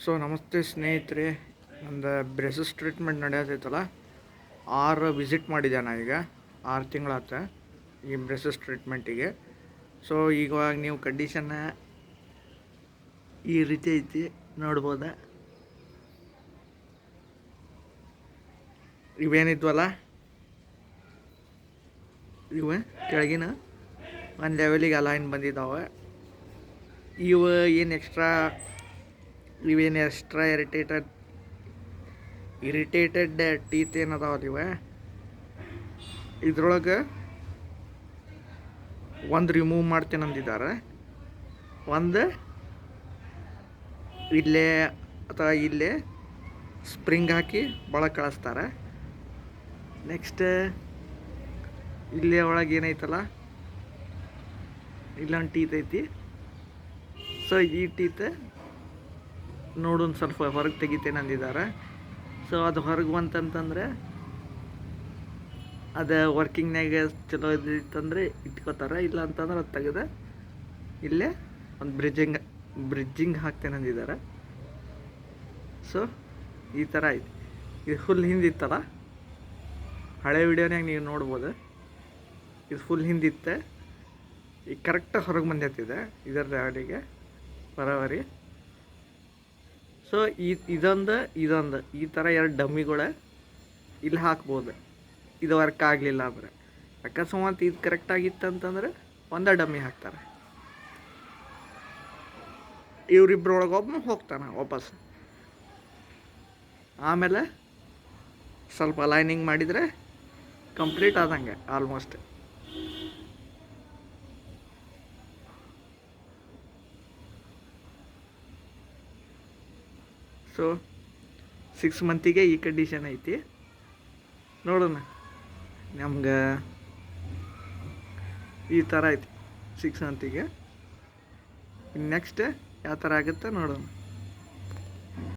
So ನಮಸ್ತೆ ಸ್ನೇಹಿತರೆ, ನಂದು ಬ್ರೆಸಸ್ ಟ್ರೀಟ್ಮೆಂಟ್ ನಡೆಯತೈತಲ್ಲ 6 ವಿಸಿಟ್ ಮಾಡಿದೆ ನಾ. ಈಗ 6 ತಿಂಗಳಾತ ಈ ಬ್ರೆಸಸ್ ಟ್ರೀಟ್ಮೆಂಟಿಗೆ. ಸೊ ಇವಾಗ ನೀವು ಕಂಡೀಷನ್ನ ಈ ರೀತಿ ಐತಿ ನೋಡ್ಬೋದ. ಇವೇನಿದ್ವಲ್ಲ ಇವು ಕೆಳಗಿನ ಒಂದು ಲೆವೆಲಿಗೆ ಅಲೈನ್ ಬಂದಿದ್ದಾವೆ. ಇವೇನು ಎಕ್ಸ್ಟ್ರಾ ಇರಿಟೇಟೆಡ್ ಟೀತ್ ಏನದಾವಲ್ಲ ಇವೆ, ಇದ್ರೊಳಗೆ ಒಂದು ರಿಮೂವ್ ಮಾಡ್ತೇನೆ ಅಂದಿದ್ದಾರೆ, ಒಂದು ಇಲ್ಲೇ ಅಥವಾ ಇಲ್ಲೇ ಸ್ಪ್ರಿಂಗ್ ಹಾಕಿ ಒಳಗೆ ಕಳಿಸ್ತಾರೆ. ನೆಕ್ಸ್ಟ್ ಇಲ್ಲೇ ಒಳಗೆ ಏನೈತಲ್ಲ ಇಲ್ಲೊಂದು ಟೀತ್ ಐತಿ. ಸೊ ಈ ಟೀತ್ ನೋಡೋಣ ಸ್ವಲ್ಪ ಹೊರಗೆ ತೆಗಿತೇನೆ ಅಂದಿದ್ದಾರೆ. ಸೊ ಅದು ಹೊರಗೆ ಬಂತಂತಂದರೆ ಅದು ವರ್ಕಿಂಗ್ನಾಗ ಚಲೋ ಇದ್ದಿತ್ತಂದರೆ ಇಟ್ಕೋತಾರೆ, ಇಲ್ಲ ಅಂತಂದ್ರೆ ಅದು ತೆಗೆದು ಇಲ್ಲೇ ಒಂದು ಬ್ರಿಡ್ಜಿಂಗ್ ಹಾಕ್ತೇನೆ ಅಂದಿದ್ದಾರೆ. ಸೊ ಈ ಥರ ಐತಿ. ಇದು ಫುಲ್ ಹಿಂದಿತ್ತಲ್ಲ, ಹಳೆ ವಿಡಿಯೋನಾಗ ನೀವು ನೋಡ್ಬೋದು. ಇದು ಫುಲ್ ಹಿಂದಿತ್ತೆ, ಈಗ ಕರೆಕ್ಟಾಗಿ ಹೊರಗೆ ಬಂದೈತಿದೆ ಇದರ ಅಡಿಗೆ ಬರೋವರಿ. ಸೊ ಇದೊಂದು ಈ ಥರ 2 ಡಮ್ಮಿಗಳು ಇಲ್ಲಿ ಹಾಕ್ಬೋದು, ಇದು ವರ್ಕ್ ಆಗಲಿಲ್ಲ ಅಂದರೆ. ಅಕಸ್ಮಾತ್ ಇದು ಕರೆಕ್ಟಾಗಿತ್ತಂತಂದರೆ ಒಂದೇ ಡಮ್ಮಿ ಹಾಕ್ತಾರೆ. ಇವರಿಬ್ಬರೊಳಗೆ ಒಬ್ಬನು ಹೋಗ್ತಾನೆ ವಾಪಸ್. ಆಮೇಲೆ ಸ್ವಲ್ಪ ಲೈನಿಂಗ್ ಮಾಡಿದರೆ ಕಂಪ್ಲೀಟ್ ಆದಂಗೆ ಆಲ್ಮೋಸ್ಟ್. ಸೊ 6 ಮಂತಿಗೆ ಈ ಕಂಡೀಷನ್ ಐತಿ. ನೋಡೋಣ, ನಮ್ಗೆ ಈ ಥರ ಐತಿ 6 ಮಂತಿಗೆ. ನೆಕ್ಸ್ಟ್ ಯಾವ ಥರ ಆಗುತ್ತೆ ನೋಡೋಣ.